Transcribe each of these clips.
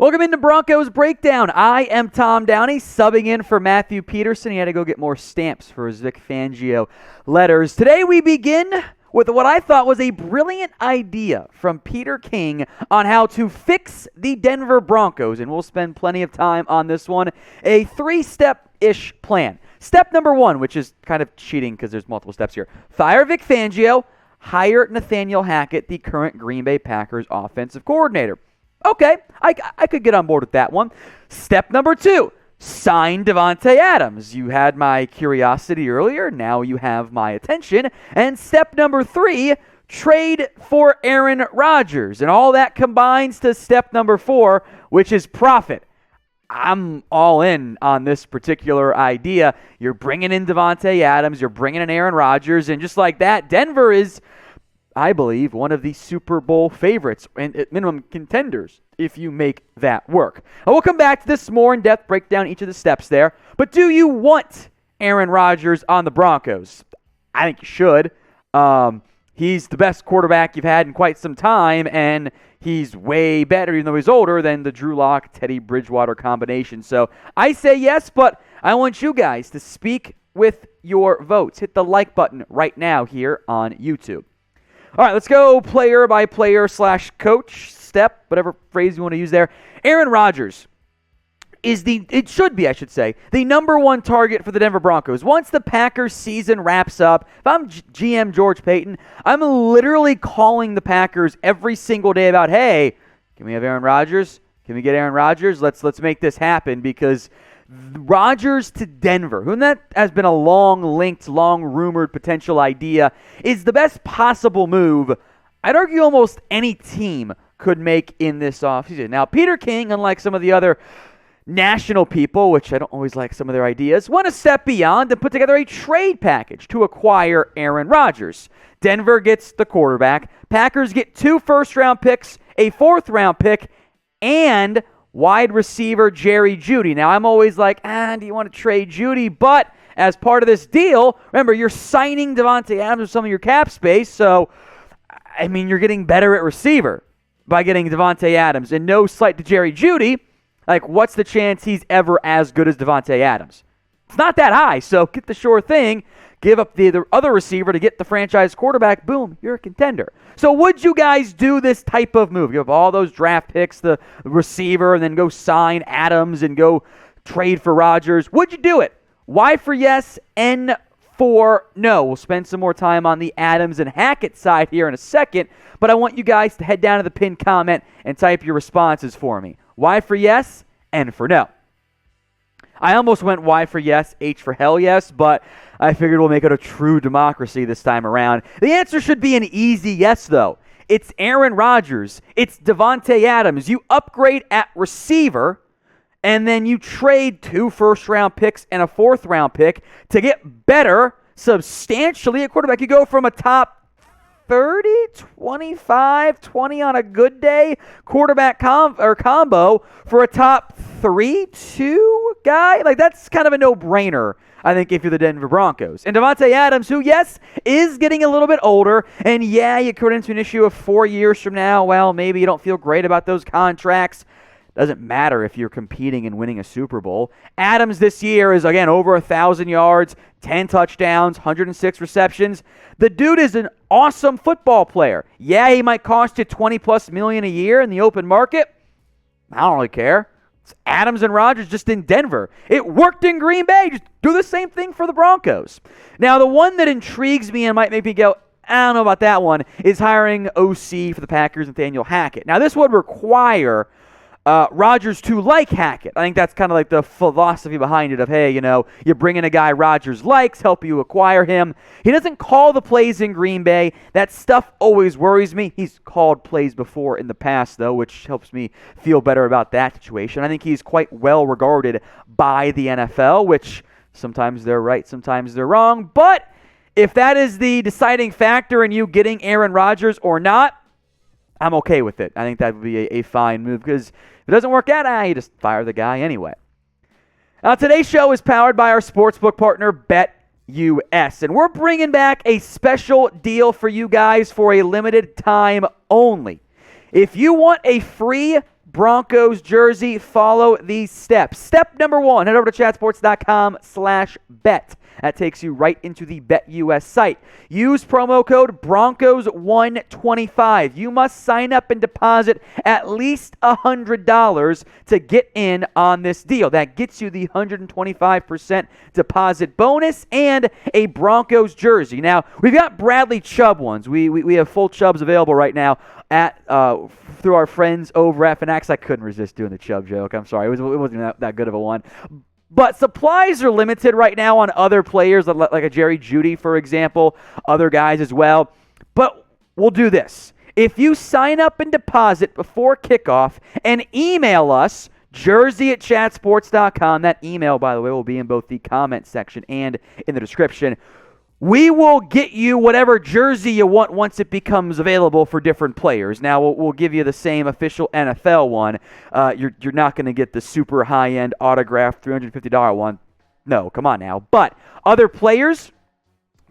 Welcome into Broncos Breakdown. I am Tom Downey, subbing in for Matthew Peterson. He had to go get more stamps for his Vic Fangio letters. Today we begin with what I thought was a brilliant idea from Peter King on how to fix the Denver Broncos, and we'll spend plenty of time on this one. A three-step-ish plan. Step number one, which is kind of cheating because there's multiple steps here. Fire Vic Fangio, hire Nathaniel Hackett, the current Green Bay Packers offensive coordinator. Okay, I could get on board with that one. Step number two, sign Davante Adams. You had my curiosity earlier, now you have my attention. And step number three, trade for Aaron Rodgers. And all that combines to step number four, which is profit. I'm all in on this particular idea. You're bringing in Davante Adams, you're bringing in Aaron Rodgers, and just like that, Denver is, I believe, one of the Super Bowl favorites and at minimum contenders if you make that work. And we'll come back to this more in depth, break down each of the steps there. But do you want Aaron Rodgers on the Broncos? I think you should. He's the best quarterback you've had in quite some time, and he's way better, even though he's older, than the Drew Lock, Teddy Bridgewater combination. So I say yes, but I want you guys to speak with your votes. Hit the like button right now here on YouTube. All right, let's go player by player / coach step, whatever phrase you want to use there. Aaron Rodgers is the number one target for the Denver Broncos. Once the Packers season wraps up, if I'm GM George Paton, I'm literally calling the Packers every single day about, hey, can we have Aaron Rodgers? Can we get Aaron Rodgers? Let's make this happen, because Rodgers to Denver, who that has been a long-linked, long-rumored potential idea, is the best possible move I'd argue almost any team could make in this offseason. Now, Peter King, unlike some of the other national people, which I don't always like some of their ideas, went a step beyond and put together a trade package to acquire Aaron Rodgers. Denver gets the quarterback. Packers get 2 first-round picks, a 4th-round pick, and wide receiver Jerry Jeudy. Now, I'm always like, do you want to trade Jeudy? But as part of this deal, remember, you're signing Davante Adams with some of your cap space, so, I mean, you're getting better at receiver by getting Davante Adams. And no slight to Jerry Jeudy, like, what's the chance he's ever as good as Davante Adams? It's not that high, so get the sure thing. Give up the other receiver to get the franchise quarterback. Boom, you're a contender. So would you guys do this type of move? Give up all those draft picks, the receiver, and then go sign Adams and go trade for Rodgers? Would you do it? Y for yes, N for no. We'll spend some more time on the Adams and Hackett side here in a second, but I want you guys to head down to the pinned comment and type your responses for me. Y for yes, N for no. I almost went Y for yes, H for hell yes, but I figured we'll make it a true democracy this time around. The answer should be an easy yes, though. It's Aaron Rodgers. It's Davante Adams. You upgrade at receiver, and then you trade 2 first-round picks and a 4th-round pick to get better substantially at quarterback. You go from a top 30, 25, 20 on a good day quarterback combo for a top 3, 2 guy. Like, that's kind of a no-brainer, I think, if you're the Denver Broncos. And Davante Adams, who, yes, is getting a little bit older, and yeah, you could run into an issue of 4 years from now. Well, maybe you don't feel great about those contracts. Doesn't matter if you're competing and winning a Super Bowl. Adams this year is, again, over 1,000 yards, 10 touchdowns, 106 receptions. The dude is an awesome football player. Yeah, he might cost you $20+ million a year in the open market. I don't really care. It's Adams and Rodgers just in Denver. It worked in Green Bay. Just do the same thing for the Broncos. Now, the one that intrigues me and might make me go, I don't know about that one, is hiring OC for the Packers, Nathaniel Hackett. Now, this would require Rodgers to like Hackett. I think that's kind of like the philosophy behind it of, hey, you bring in a guy Rodgers likes, help you acquire him. He doesn't call the plays in Green Bay. That stuff always worries me. He's called plays before in the past, though, which helps me feel better about that situation. I think he's quite well regarded by the NFL, which sometimes they're right, sometimes they're wrong. But if that is the deciding factor in you getting Aaron Rodgers or not, I'm okay with it. I think that would be a fine move, because if it doesn't work out, you just fire the guy anyway. Now, today's show is powered by our sportsbook partner, BetUS, and we're bringing back a special deal for you guys for a limited time only. If you want a free Broncos jersey, follow these steps. Step number 1, head over to chatsports.com/bet. That takes you right into the BetUS site. Use promo code Broncos125. You must sign up and deposit at least $100 to get in on this deal. That gets you the 125% deposit bonus and a Broncos jersey. Now, we've got Bradley Chubb ones. We have full Chubbs available right now at through our friends over at Fanatics. I couldn't resist doing the Chubb joke. I'm sorry. It wasn't that good of a one. But supplies are limited right now on other players, like a Jerry Jeudy, for example, other guys as well. But we'll do this. If you sign up and deposit before kickoff and email us, jersey@chatsports.com, that email, by the way, will be in both the comment section and in the description, we will get you whatever jersey you want once it becomes available for different players. Now, we'll give you the same official NFL one. You're not going to get the super high-end autographed $350 one. No, come on now. But other players,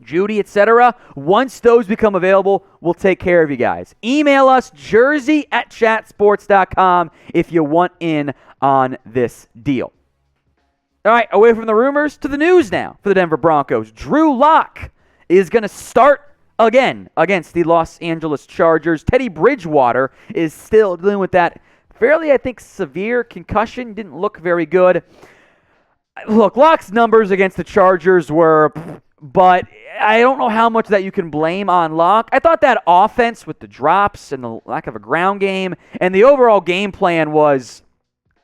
Jeudy, etc., once those become available, we'll take care of you guys. Email us, jersey@chatsports.com, if you want in on this deal. All right, away from the rumors to the news now for the Denver Broncos. Drew Lock is going to start again against the Los Angeles Chargers. Teddy Bridgewater is still dealing with that fairly, I think, severe concussion. Didn't look very good. Look, Lock's numbers against the Chargers were, but I don't know how much that you can blame on Lock. I thought that offense with the drops and the lack of a ground game and the overall game plan was,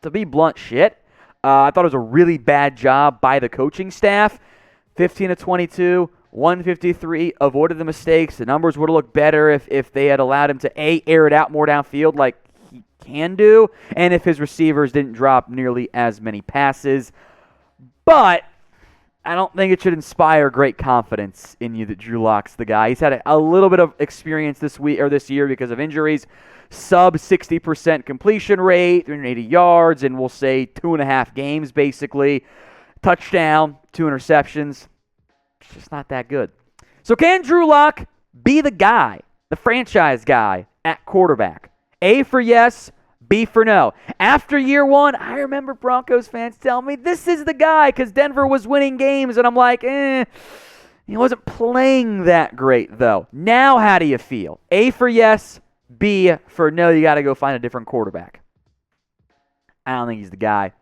to be blunt, shit. I thought it was a really bad job by the coaching staff. 15 of 22, 153, avoided the mistakes. The numbers would have looked better if they had allowed him to, A, air it out more downfield like he can do, and if his receivers didn't drop nearly as many passes. But I don't think it should inspire great confidence in you that Drew Lock's the guy. He's had a little bit of experience this year because of injuries. Sub 60% completion rate, 380 yards, and we'll say 2.5 games basically. Touchdown, 2 interceptions. It's just not that good. So can Drew Lock be the guy, the franchise guy at quarterback? A for yes, B for no. After year 1, I remember Broncos fans telling me this is the guy because Denver was winning games, and I'm like, he wasn't playing that great though. Now how do you feel? A for yes, B for no, you got to go find a different quarterback. I don't think he's the guy.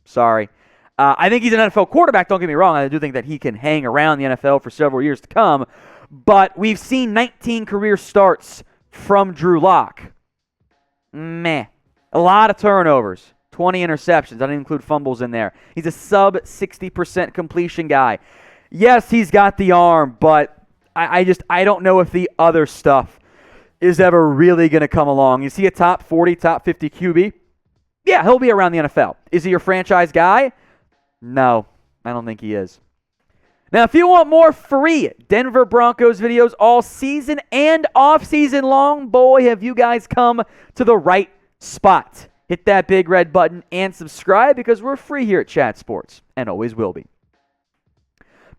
Sorry. I think he's an NFL quarterback, don't get me wrong. I do think that he can hang around the NFL for several years to come. But we've seen 19 career starts from Drew Lock. Meh. A lot of turnovers. 20 interceptions. I didn't include fumbles in there. He's a sub 60% completion guy. Yes, he's got the arm, but I don't know if the other stuff is ever really going to come along. Is he a top 40, top 50 QB? Yeah, he'll be around the NFL. Is he your franchise guy? No, I don't think he is. Now, if you want more free Denver Broncos videos all season and off-season long, boy, have you guys come to the right spot. Hit that big red button and subscribe because we're free here at Chat Sports and always will be.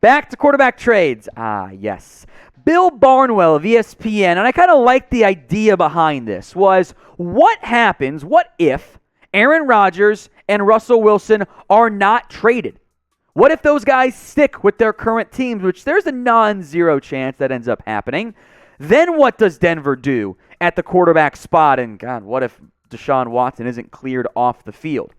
Back to quarterback trades. Yes. Bill Barnwell of ESPN, and I kind of like the idea behind this, was what happens, what if Aaron Rodgers and Russell Wilson are not traded? What if those guys stick with their current teams, which there's a non-zero chance that ends up happening? Then what does Denver do at the quarterback spot? And God, what if Deshaun Watson isn't cleared off the field?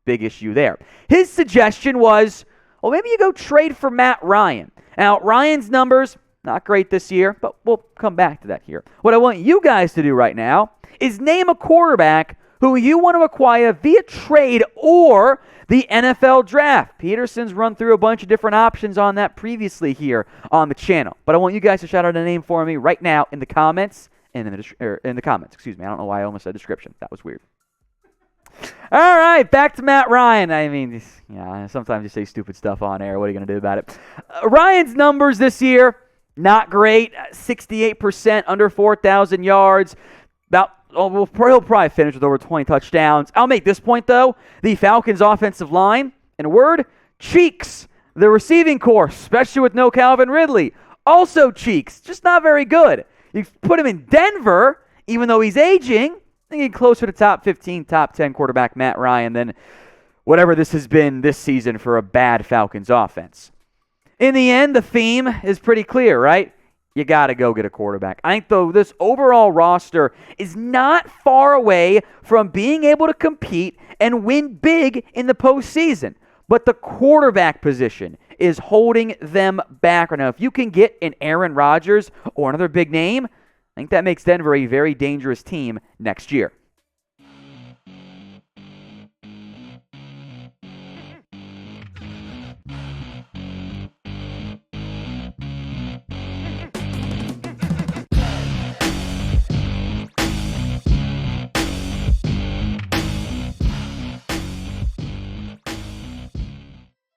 Big issue there. His suggestion was, well, maybe you go trade for Matt Ryan. Now, Ryan's numbers, not great this year, but we'll come back to that here. What I want you guys to do right now is name a quarterback who you want to acquire via trade or the NFL draft. Peterson's run through a bunch of different options on that previously here on the channel. But I want you guys to shout out a name for me right now in the comments. In the comments, excuse me. I don't know why I almost said description. That was weird. All right, back to Matt Ryan. I mean, sometimes you say stupid stuff on air. What are you going to do about it? Ryan's numbers this year, not great. 68%, under 4,000 yards. He'll probably finish with over 20 touchdowns. I'll make this point, though. The Falcons' offensive line, in a word, cheeks. The receiving corps, especially with no Calvin Ridley, also cheeks. Just not very good. You put him in Denver, even though he's aging, thinking closer to top 15, top 10 quarterback Matt Ryan than whatever this has been this season for a bad Falcons offense. In the end, the theme is pretty clear, right? You got to go get a quarterback. I think, though, this overall roster is not far away from being able to compete and win big in the postseason. But the quarterback position is holding them back right now. If you can get an Aaron Rodgers or another big name, I think that makes Denver a very dangerous team next year.